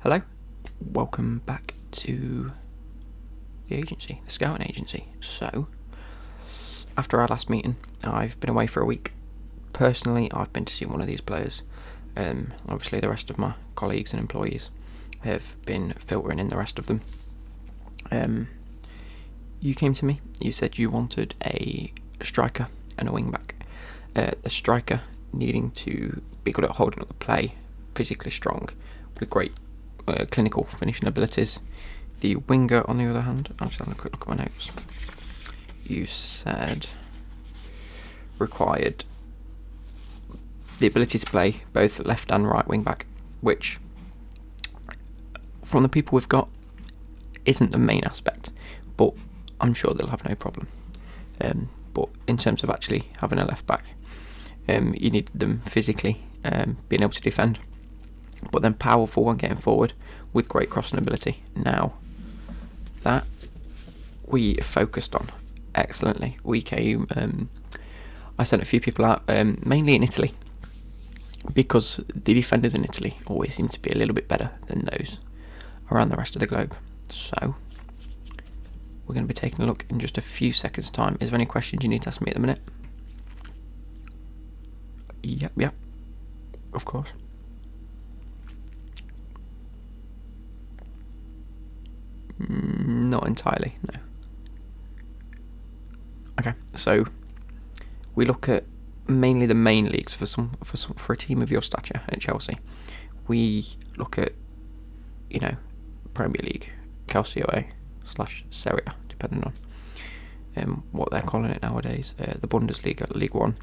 Hello, welcome back to the agency, the scouting agency. So, after our last meeting, I've been away for a week. Personally, I've been to see one of these players. Obviously, the rest of my colleagues and employees have been filtering in the rest of them. You came to me, you said you wanted a striker and a wing-back. The striker needing to be good at holding up the play, physically strong, with great clinical finishing abilities. The winger, on the other hand, I'm just having a quick look at my notes. You said required the ability to play both left and right wing back, which, from the people we've got, isn't the main aspect, but I'm sure they'll have no problem. But in terms of actually having a left back, you need them physically being able to defend, but then powerful when getting forward with great crossing ability. Now, that we focused on excellently. We came, I sent a few people out, mainly in Italy, because the defenders in Italy always seem to be a little bit better than those around the rest of the globe. So, we're going to be taking a look in just a few seconds' time. Is there any questions you need to ask me at the minute? Yep, of course. Not entirely, no. Okay, so we look at mainly the main leagues for a team of your stature at Chelsea. We look at, Premier League, Calcio A / Serie A, depending on what they're calling it nowadays. The Bundesliga, League One,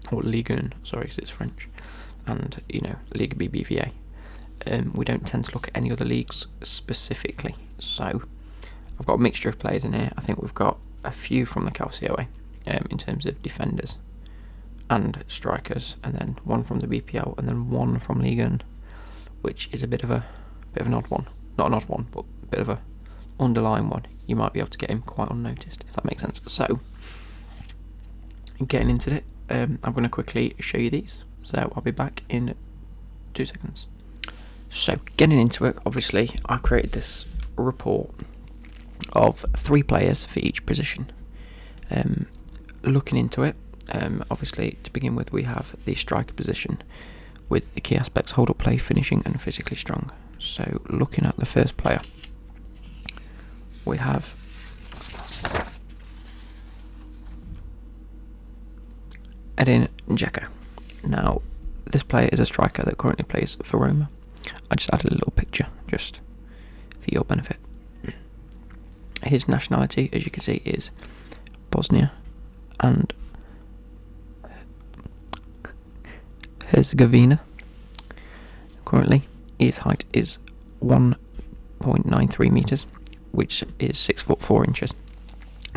or Ligue 1, sorry, because it's French, and Ligue BBVA. We don't tend to look at any other leagues specifically. So I've got a mixture of players in here. I think we've got a few from the Calcio in terms of defenders and strikers, and then one from the BPL, and then one from Ligue 1, which is a bit of an odd one. Not an odd one, but a bit of a underlying one. You might be able to get him quite unnoticed, if that makes sense. So, getting into it, I'm going to quickly show you these. So I'll be back in 2 seconds. So, getting into it, obviously, I created this report of 3 players for each position. Looking into it, obviously, to begin with, we have the striker position with the key aspects: hold up play, finishing, and physically strong. So, looking at the first player, we have Edin Dzeko. Now, this player is a striker that currently plays for Roma. I just added a little picture just for your benefit. His nationality, as you can see, is Bosnia and Herzegovina. Currently, his height is 1.93 metres, which is 6'4".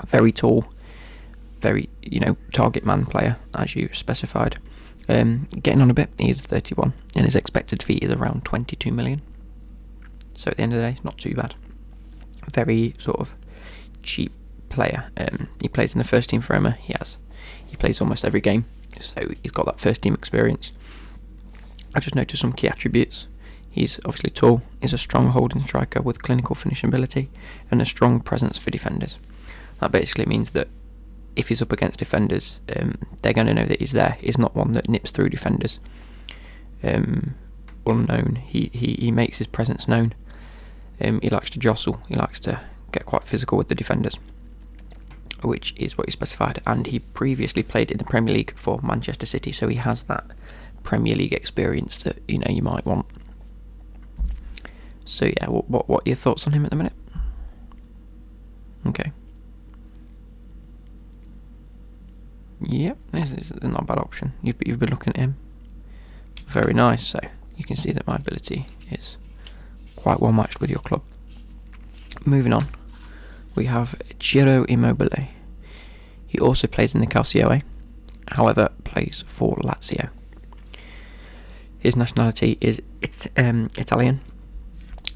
Very tall, very, target man player, as you specified. Getting on a bit, he is 31, and his expected fee is around 22 million. So at the end of the day, not too bad. Very sort of cheap player. He plays in the first team for Roma. He plays almost every game, so he's got that first team experience. I just noticed some key attributes. He's obviously tall, he's a strong holding striker with clinical finishing ability, and a strong presence for defenders. That basically means that if he's up against defenders, they're going to know that he's there. He's not one that nips through defenders. Unknown. He makes his presence known. He likes to jostle. He likes to get quite physical with the defenders, which is what he specified. And he previously played in the Premier League for Manchester City, so he has that Premier League experience that you might want. So yeah, what are your thoughts on him at the minute? Okay. Yep, this is not a bad option. You've been looking at him. Very nice. So you can see that my ability is quite well matched with your club. Moving on, we have Ciro Immobile. He also plays in the Calcio A, however plays for Lazio. His nationality is Italian,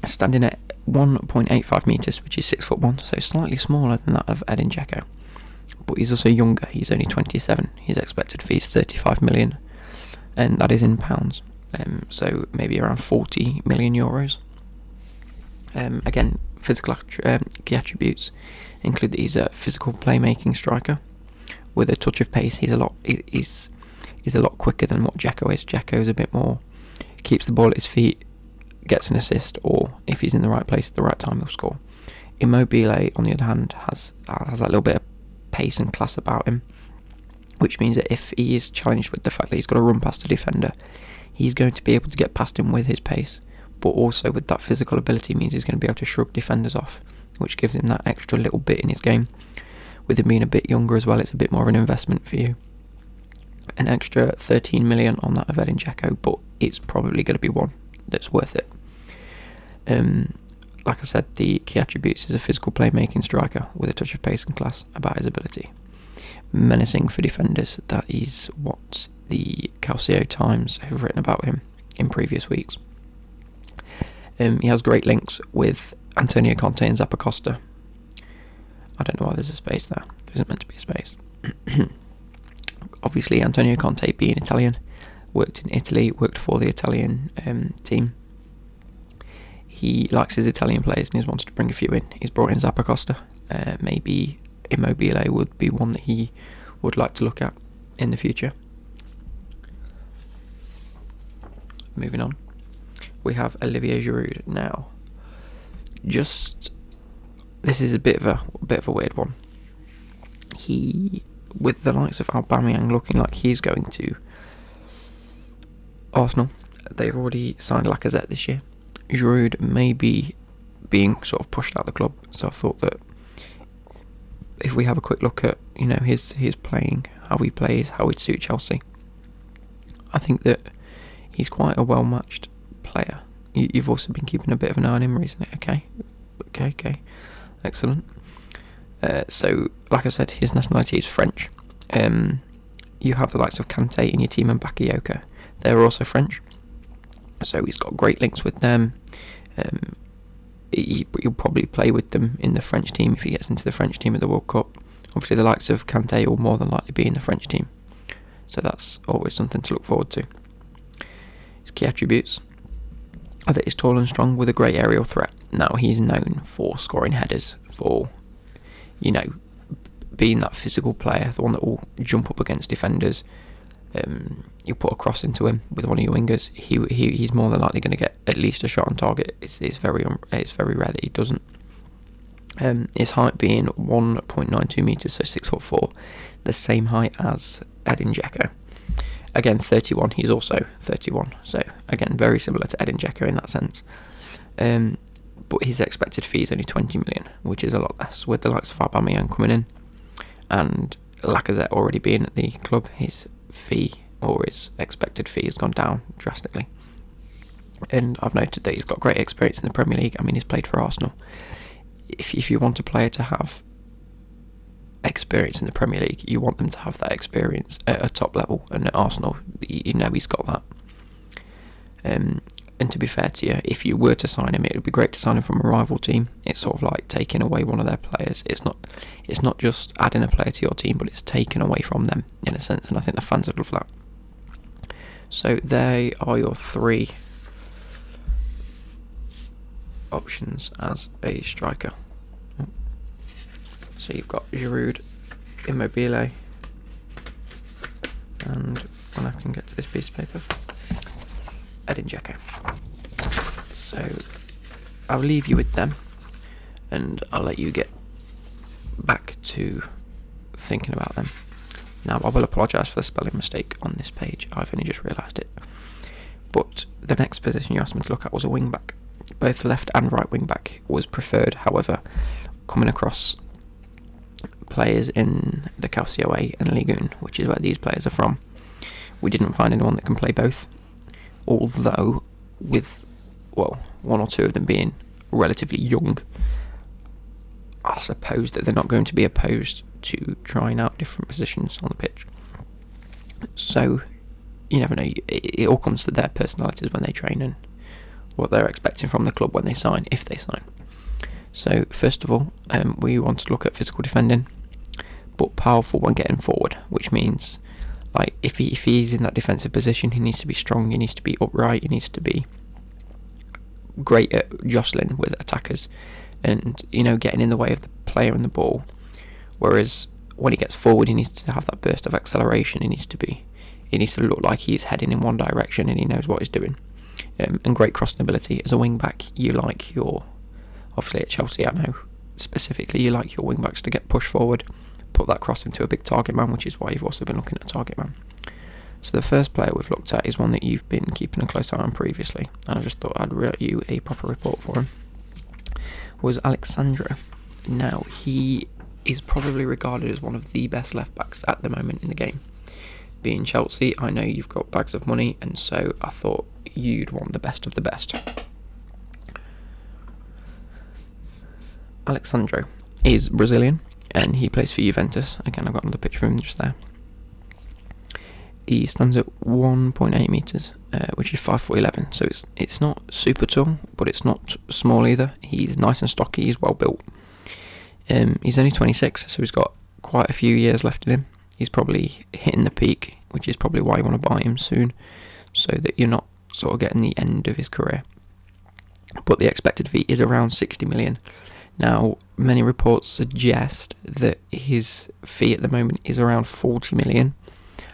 standing at 1.85 metres, which is 6'1", so slightly smaller than that of Edin Dzeko. But he's also younger. He's only 27. His expected fee is 35 million, and that is in pounds. so maybe around 40 million euros. Again, physical key attributes include that he's a physical playmaking striker with a touch of pace. He's a lot quicker than what Dzeko is. Dzeko's a bit more, keeps the ball at his feet, gets an assist, or if he's in the right place at the right time, he'll score. Immobile, on the other hand, has that little bit of pace and class about him, which means that if he is challenged with the fact that he's got to run past a defender, he's going to be able to get past him with his pace, but also with that physical ability means he's going to be able to shrug defenders off, which gives him that extra little bit in his game. With him being a bit younger as well, it's a bit more of an investment for you. An extra 13 million on that of Edin Dzeko, but it's probably going to be one that's worth it. Like I said, the key attributes is a physical playmaking striker with a touch of pace and class about his ability. Menacing for defenders, that is what the Calcio Times have written about him in previous weeks. He has great links with Antonio Conte and Zappacosta. I don't know why there's a space there. There isn't meant to be a space. Obviously, Antonio Conte, being Italian, worked in Italy, worked for the Italian team. He likes his Italian players and he's wanted to bring a few in. He's brought in Zappacosta. Maybe Immobile would be one that he would like to look at in the future. Moving on, we have Olivier Giroud now. This is a bit of a weird one. He, with the likes of Aubameyang looking like he's going to Arsenal, they've already signed Lacazette this year. Giroud may be being sort of pushed out of the club, so I thought that if we have a quick look at his playing, how he plays, how he'd suit Chelsea, I think that he's quite a well-matched player. You've also been keeping a bit of an eye on him recently. Okay, excellent. So, like I said, his nationality is French. You have the likes of Kante in your team and Bakayoko. They're also French. So he's got great links with them. He'll probably play with them in the French team if he gets into the French team at the World Cup. Obviously, the likes of Kante will more than likely be in the French team. So that's always something to look forward to. His key attributes are that he's tall and strong with a great aerial threat. Now, he's known for scoring headers, for, being that physical player, the one that will jump up against defenders. You put a cross into him with one of your wingers, he's more than likely going to get at least a shot on target. It's very rare that he doesn't. His height being 1.92 metres, so 6'4", the same height as Edin Dzeko. Again, 31, he's also 31, so again, very similar to Edin Dzeko in that sense. But his expected fee is only 20 million, which is a lot less, with the likes of Aubameyang coming in, and Lacazette already being at the club. His fee, or his expected fee, has gone down drastically. And I've noted that he's got great experience in the Premier League. I mean, he's played for Arsenal. If you want a player to have experience in the Premier League, you want them to have that experience at a top level, and at Arsenal, he's got that. And to be fair to you, if you were to sign him, it would be great to sign him from a rival team. It's sort of like taking away one of their players. It's not just adding a player to your team, but it's taken away from them in a sense, and I think the fans would love that. So they are your three options as a striker. So you've got Giroud, Immobile, and when I can get to this piece of paper, Edin Dzeko. So I'll leave you with them, and I'll let you get back to thinking about them. Now, I will apologise for the spelling mistake on this page. I've only just realised it. But the next position you asked me to look at was a wing-back. Both left and right wing-back was preferred. However, coming across players in the Calcio A and Ligue 1, which is where these players are from, we didn't find anyone that can play both. Although, with, one or two of them being relatively young, I suppose that they're not going to be opposed to trying out different positions on the pitch. So, you never know. It all comes to their personalities when they train and what they're expecting from the club when they sign, if they sign. So, first of all, we want to look at physical defending, but powerful when getting forward, which means Like, if he's in that defensive position, he needs to be strong, he needs to be upright, he needs to be great at jostling with attackers and, getting in the way of the player and the ball. Whereas when he gets forward, he needs to have that burst of acceleration. He needs to look like he's heading in one direction and he knows what he's doing. And great crossing ability. As a wing back, you like your, obviously at Chelsea, I know specifically, you like your wing backs to get pushed forward, put that cross into a big target man, which is why you've also been looking at a target man. So the first player we've looked at is one that you've been keeping a close eye on previously, and I just thought I'd write you a proper report for him, was Alexandro. Now, he is probably regarded as one of the best left backs at the moment in the game. Being Chelsea, I know you've got bags of money, and so I thought you'd want the best of the best. Alexandro is Brazilian, and he plays for Juventus. Again, I've got another picture of him just there. He stands at 1.8 metres, which is 5'11", so it's not super tall, but it's not small either. He's nice and stocky, he's well built. He's only 26, so he's got quite a few years left in him. He's probably hitting the peak, which is probably why you want to buy him soon, so that you're not sort of getting the end of his career. But the expected fee is around 60 million. Now, many reports suggest that his fee at the moment is around 40 million.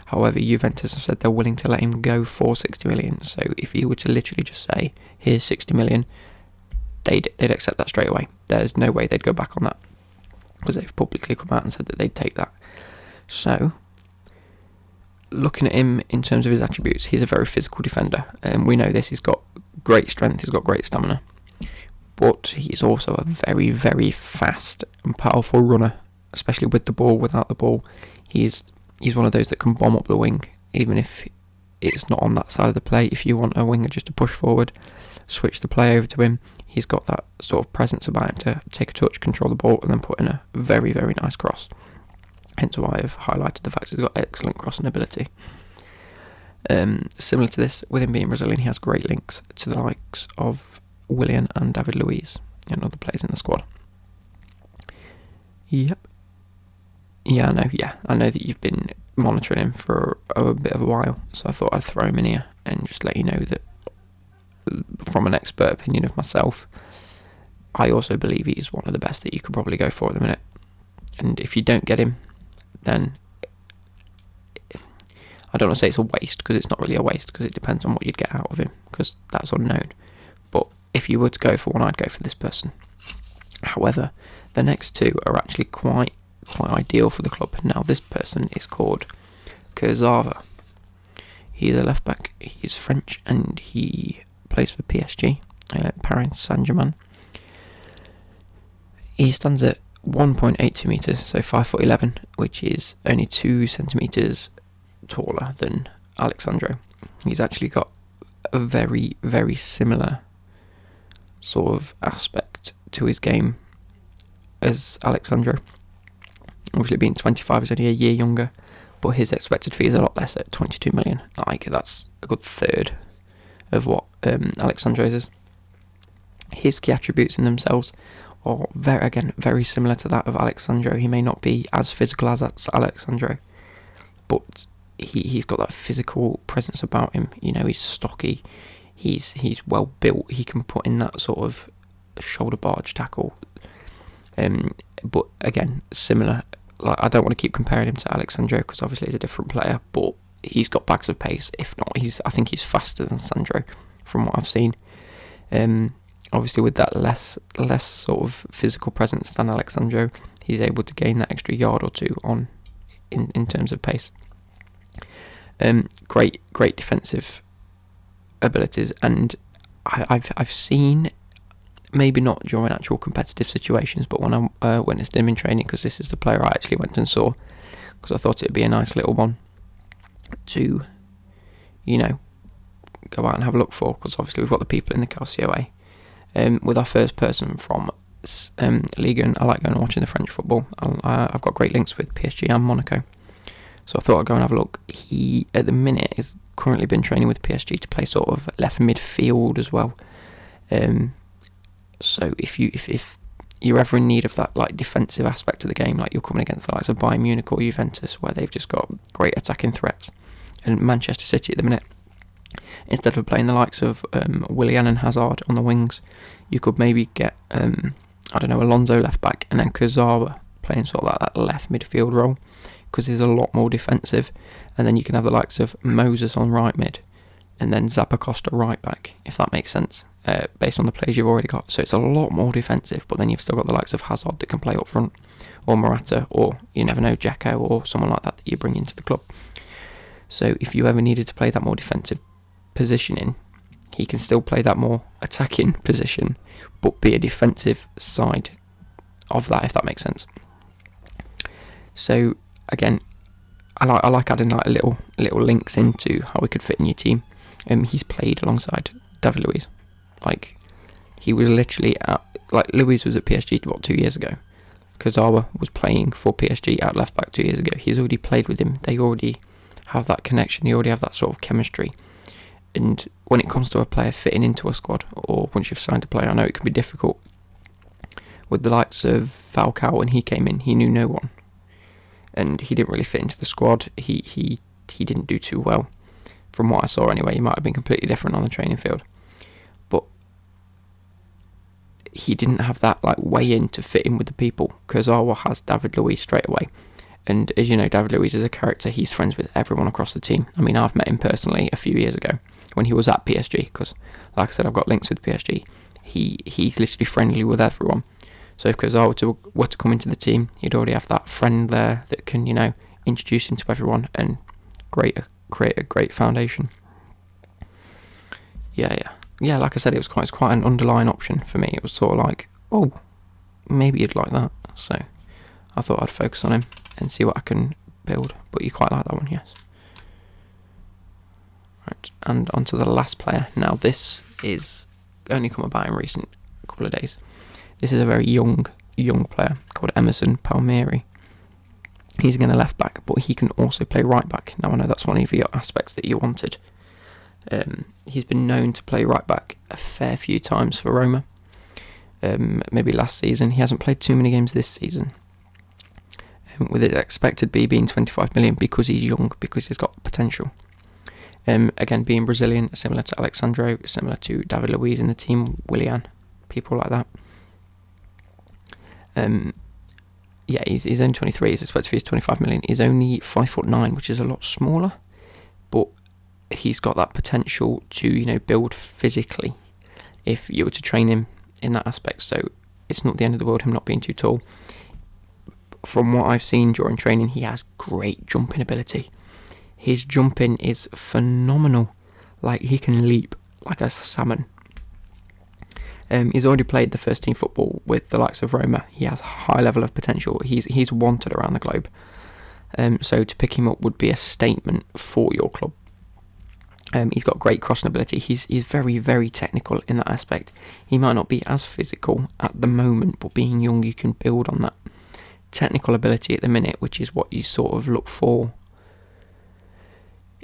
However, Juventus have said they're willing to let him go for 60 million. So if you were to literally just say, here's 60 million, they'd accept that straight away. There's no way they'd go back on that, because they've publicly come out and said that they'd take that. So, looking at him in terms of his attributes, he's a very physical defender. We know this, he's got great strength, he's got great stamina. But he's also a very, very fast and powerful runner, especially with the ball, without the ball. He's one of those that can bomb up the wing, even if it's not on that side of the play. If you want a winger just to push forward, switch the play over to him, he's got that sort of presence about him to take a touch, control the ball, and then put in a very, very nice cross. Hence why I've highlighted the fact he's got excellent crossing ability. Similar to this, with him being Brazilian, he has great links to the likes of Willian and David Luiz and other players in the squad. Yep. Yeah, I know that you've been monitoring him for a bit of a while, so I thought I'd throw him in here and just let you know that from an expert opinion of myself, I also believe he's one of the best that you could probably go for at the minute. And if you don't get him, then I don't want to say it's a waste, because it's not really a waste, because it depends on what you'd get out of him, because that's unknown. But if you were to go for one, I'd go for this person. However, the next two are actually quite ideal for the club. Now, this person is called Kurzawa. He's a left back. He's French and he plays for PSG, Paris Saint-Germain. He stands at 1.82 metres, so 5'11", which is only 2 centimetres taller than Alexandro. He's actually got a very, very similar sort of aspect to his game as Alexandro. Obviously, being 25 is only a year younger, but his expected fee is a lot less at 22 million. Like, that's a good third of what Alexandro's is. His key attributes in themselves are very similar to that of Alexandro. He may not be as physical as Alexandro, but he's got that physical presence about him. He's stocky, he's well built, he can put in that sort of shoulder barge tackle. But again, similar. Like, I don't want to keep comparing him to Alexandro, because obviously he's a different player, but he's got bags of pace. If not, I think he's faster than Sandro from what I've seen. Obviously, with that less sort of physical presence than Alexandro, he's able to gain that extra yard or two on in terms of pace. Great defensive abilities, and I've seen, maybe not during actual competitive situations, but when I witnessed him in training, because this is the player I actually went and saw, because I thought it'd be a nice little one to, go out and have a look for, because obviously we've got the people in the Calcio A. With our first person from Ligue 1, I like going and watching the French football. I've got great links with PSG and Monaco, so I thought I'd go and have a look. He, at the minute, has currently been training with PSG to play sort of left midfield as well. So if you're ever in need of that like defensive aspect of the game, like you're coming against the likes of Bayern Munich or Juventus, where they've just got great attacking threats, and Manchester City at the minute, instead of playing the likes of Willian and Hazard on the wings, you could maybe get Alonso left back, and then Kurzawa playing sort of like that left midfield role, because he's a lot more defensive, and then you can have the likes of Moses on right mid, and then Zappacosta right back, if that makes sense, based on the players you've already got. So it's a lot more defensive, but then you've still got the likes of Hazard that can play up front, or Morata, or you never know, Dzeko, or someone like that you bring into the club. So if you ever needed to play that more defensive positioning, he can still play that more attacking position, but be a defensive side of that, if that makes sense. So again, I like adding like little links into how we could fit in your team. He's played alongside David Luiz. Like, he was literally Luiz was at PSG 2 years ago. Kurzawa was playing for PSG at left back 2 years ago. He's already played with him. They already have that connection. They already have that sort of chemistry. And when it comes to a player fitting into a squad, or once you've signed a player, I know it can be difficult. With the likes of Falcao, when he came in, he knew no one, and he didn't really fit into the squad. He didn't do too well, from what I saw anyway. He might have been completely different on the training field, but he didn't have that like way in to fit in with the people. Kurzawa has David Luiz straight away. And as you know, David Luiz is a character. He's friends with everyone across the team. I mean, I've met him personally a few years ago when he was at PSG, because, like I said, I've got links with PSG. He's literally friendly with everyone. So if Kurzawa were to come into the team, he'd already have that friend there that can, introduce him to everyone and create a great foundation. Yeah. Like I said, it was quite an underlying option for me. It was sort of like, oh, maybe you'd like that. So I thought I'd focus on him and see what I can build. But you quite like that one, yes. Right, and on to the last player. Now, this is only come about in recent couple of days. This is a very young player called Emerson Palmieri. He's going to left back, but he can also play right back. Now, I know that's one of your aspects that you wanted. He's been known to play right back a fair few times for Roma. Maybe last season. He hasn't played too many games this season. With his expected B being 25 million, because he's young, because he's got potential. Again, being Brazilian, similar to Alexandro, similar to David Luiz in the team, Willian, people like that. He's only 23. He's expected to be 25 million. He's only 5'9", which is a lot smaller, but he's got that potential to build physically if you were to train him in that aspect. So it's not the end of the world him not being too tall. From what I've seen during training, he has great jumping ability. His jumping is phenomenal. Like, he can leap like a salmon. He's already played the first team football with the likes of Roma. He has a high level of potential. He's wanted around the globe. So to pick him up would be a statement for your club. He's got great crossing ability. He's very, very technical in that aspect. He might not be as physical at the moment, but being young, you can build on that technical ability at the minute, which is what you sort of look for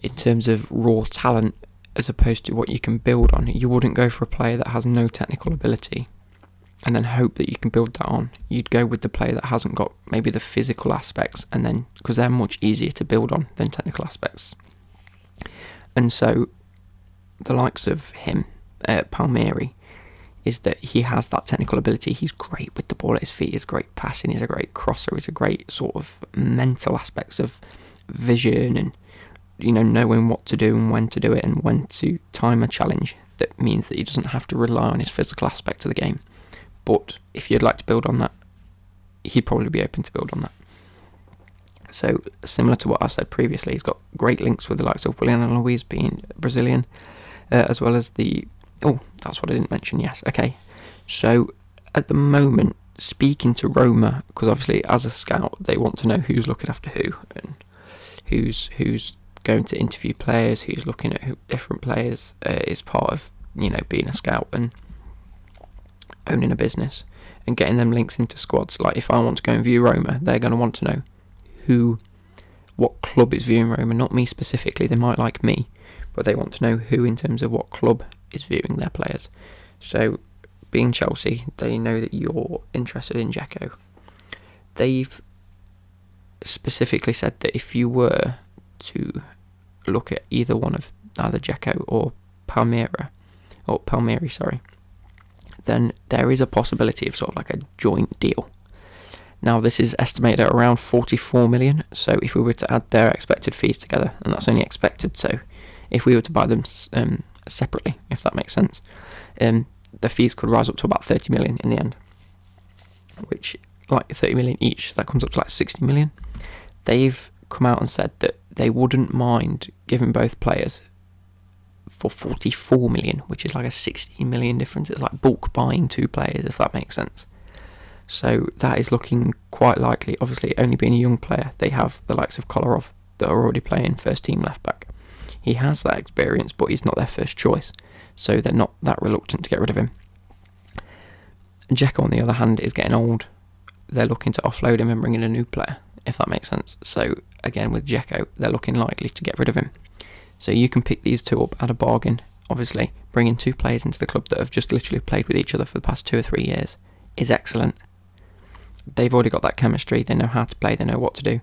in terms of raw talent, as opposed to what you can build on. You wouldn't go for a player that has no technical ability and then hope that you can build that on. You'd go with the player that hasn't got maybe the physical aspects, and then, because they're much easier to build on than technical aspects. And so the likes of him, Palmieri, is that he has that technical ability. He's great with the ball at his feet. He's great passing. He's a great crosser. He's a great sort of mental aspects of vision and knowing what to do and when to do it and when to time a challenge. That means that he doesn't have to rely on his physical aspect of the game. But if you'd like to build on that, he'd probably be open to build on that. So similar to what I said previously, he's got great links with the likes of Willian and Luiz being Brazilian, as well as that's what I didn't mention, yes. Okay, so at the moment, speaking to Roma, because obviously as a scout, they want to know who's looking after who, and who's going to interview players, who's looking at different players, is part of, being a scout and owning a business and getting them links into squads. Like, if I want to go and view Roma, they're going to want to know what club is viewing Roma, not me specifically. They might like me, but they want to know who in terms of what club is viewing their players. So being Chelsea, they know that you're interested in Dzeko. They've specifically said that if you were to look at either one of either Dzeko or Palmieri, sorry, then there is a possibility of sort of like a joint deal. Now, this is estimated at around 44 million, so if we were to add their expected fees together, and that's only expected, so if we were to buy them separately, if that makes sense, the fees could rise up to about 30 million in the end, which, like 30 million each, that comes up to like 60 million. They've come out and said that they wouldn't mind giving both players for 44 million, which is like a 16 million difference. It's like bulk buying two players, if that makes sense. So that is looking quite likely. Obviously, only being a young player, they have the likes of Kolarov that are already playing first team left back. He has that experience, but he's not their first choice, so they're not that reluctant to get rid of him. Dzeko, on the other hand, is getting old. They're looking to offload him and bring in a new player, if that makes sense. So again, with Dzeko, they're looking likely to get rid of him. So you can pick these two up at a bargain. Obviously, bringing two players into the club that have just literally played with each other for the past 2 or 3 years is excellent. They've already got that chemistry, they know how to play, they know what to do.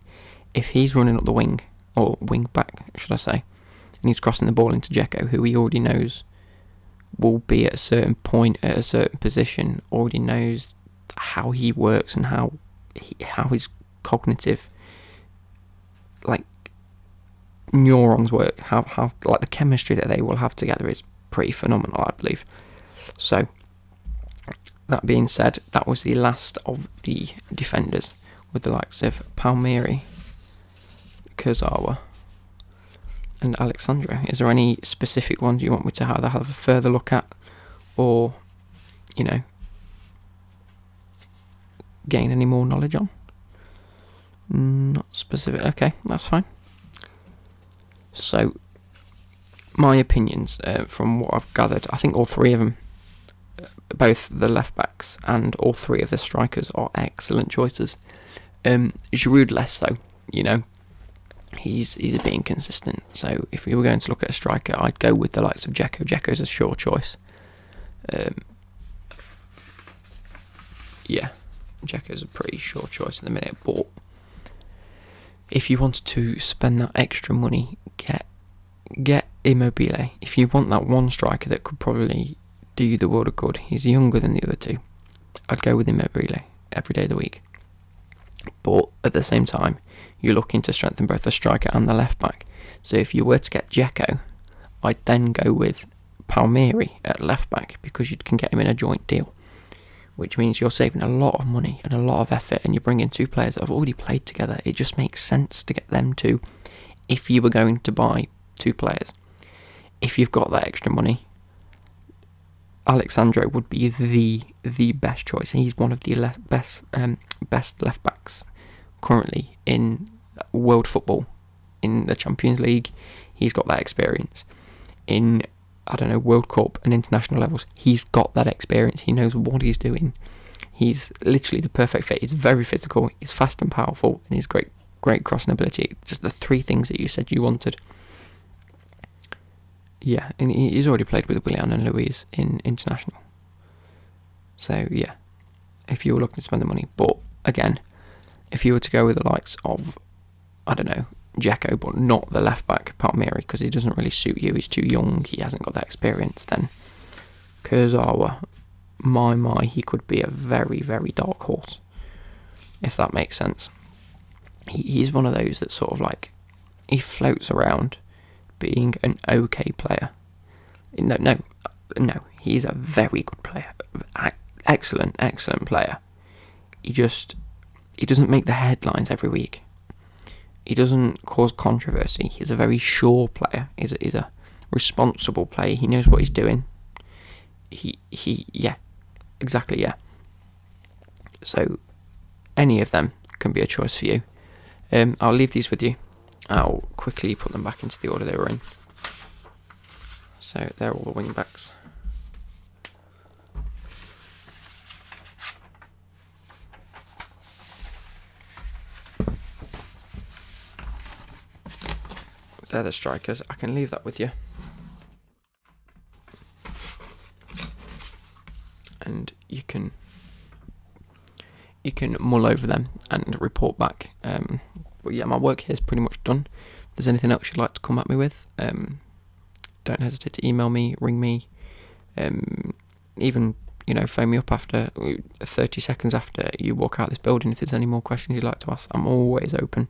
If he's running up the wing, or wing back, should I say, and he's crossing the ball into Dzeko, who he already knows will be at a certain point, at a certain position, already knows how he works and how his cognitive, like, neurons work, how like the chemistry that they will have together is pretty phenomenal, I believe. So, that being said, that was the last of the defenders, with the likes of Palmieri, Kurzawa, and Alexandro. Is there any specific ones you want me to have a further look at, or, you know, gain any more knowledge on? Not specific. Okay, that's fine. So, my opinions, from what I've gathered, I think all three of them, both the left backs and all three of the strikers, are excellent choices. Giroud less so, you know. He's being consistent. So if we were going to look at a striker, I'd go with the likes of Dzeko. Dzeko's a sure choice. Yeah, Dzeko's a pretty sure choice in the minute. But if you wanted to spend that extra money, get Immobile. If you want that one striker that could probably do you the world of good, he's younger than the other two, I'd go with Immobile every day of the week. But at the same time, you're looking to strengthen both the striker and the left back. So if you were to get Dzeko, I'd then go with Palmieri at left back, because you can get him in a joint deal, which means you're saving a lot of money and a lot of effort, and you're bringing two players that have already played together. It just makes sense to get them two if you were going to buy two players. If you've got that extra money, Alexandro would be the best choice. He's one of the best left backs currently in world football. In the Champions League, he's got that experience. In, I don't know, World Cup and international levels, he's got that experience. He knows what he's doing. He's literally the perfect fit. He's very physical, he's fast and powerful, and he's great crossing ability. Just the three things that you said you wanted. Yeah, and he's already played with Willian and Luis in international. So yeah, if you were looking to spend the money. But again, if you were to go with the likes of, I don't know, Dzeko, but not the left back Palmieri, because he doesn't really suit you, he's too young, he hasn't got that experience, then Kurzawa, he could be a very, very dark horse, if that makes sense. He's one of those that sort of like, he floats around being an okay player. No, he's a very good player. Excellent player. He doesn't make the headlines every week. He doesn't cause controversy. He's a very sure player. He's a responsible player. He knows what he's doing. Yeah, exactly, yeah. So, any of them can be a choice for you. I'll leave these with you. I'll quickly put them back into the order they were in. So they're all the wing backs. They're the strikers. I can leave that with you. And and you can mull over them and report back. But yeah, my work here is pretty much done. If there's anything else you'd like to come at me with, don't hesitate to email me, ring me, even phone me up after 30 seconds after you walk out this building if there's any more questions you'd like to ask. I'm always open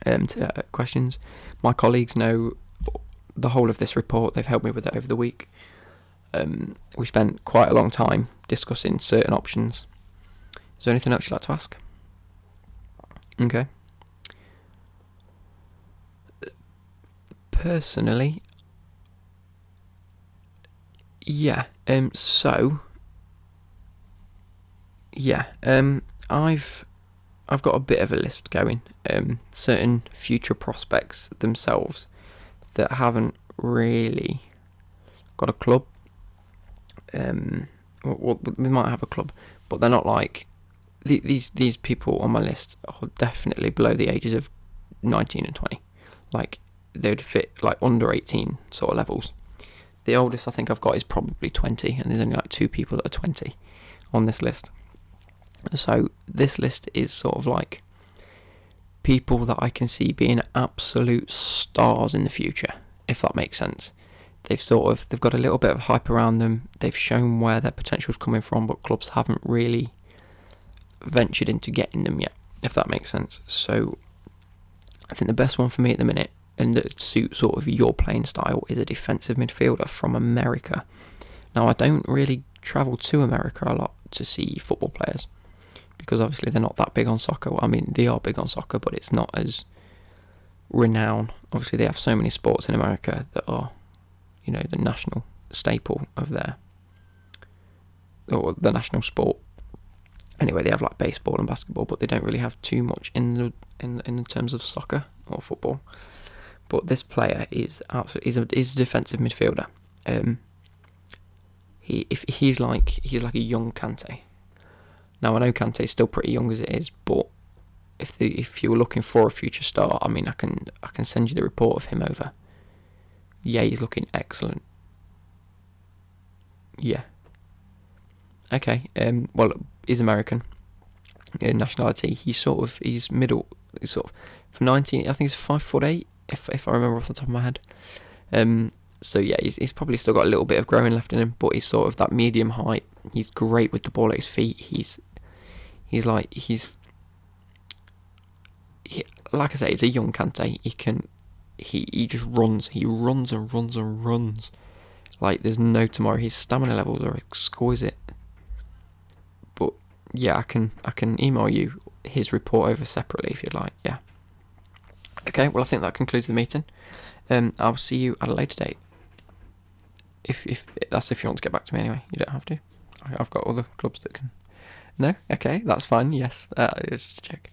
to questions. My colleagues know the whole of this report. They've helped me with it over the week. We spent quite a long time discussing certain options. Is there anything else you'd like to ask? Okay. Personally, yeah. I've got a bit of a list going. Certain future prospects themselves that haven't really got a club. Well, we might have a club, but they're not like these people on my list are definitely below the ages of 19 and 20. Like, they'd fit like under 18 sort of levels. The oldest I think I've got is probably 20, and there's only like 2 people that are 20 on this list. So this list is sort of like people that I can see being absolute stars in the future, if that makes sense. They've got a little bit of hype around them. They've shown where their potential is coming from, but clubs haven't really ventured into getting them yet, if that makes sense. So I think the best one for me at the minute, and that suits sort of your playing style, is a defensive midfielder from America. Now, I don't really travel to America a lot to see football players, because obviously they're not that big on soccer. I mean, they are big on soccer, but it's not as renowned. Obviously, they have so many sports in America that are, the national staple of or the national sport. Anyway, they have like baseball and basketball, but they don't really have too much in terms of soccer or football. But this player is absolutely a defensive midfielder. He's like a young Kante. Now, I know Kante is still pretty young as it is, but if you were looking for a future star, I mean, I can send you the report of him over. Yeah, he's looking excellent. Yeah. Okay. Well, he's American in nationality. He's middle. He's sort of for 19. I think he's 5'8", if I remember off the top of my head. So yeah, he's probably still got a little bit of growing left in him, but he's sort of that medium height. He's great with the ball at his feet. Like I say, he's a young Kante. He just runs. He runs and runs and runs. Like, there's no tomorrow. His stamina levels are exquisite. But yeah, I can email you his report over separately if you'd like. Yeah. Okay. Well, I think that concludes the meeting. I'll see you at a later date. If you want to get back to me anyway. You don't have to. I've got other clubs that can. No? Okay, that's fine. Yes. Just check.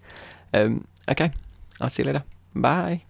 Okay. I'll see you later. Bye.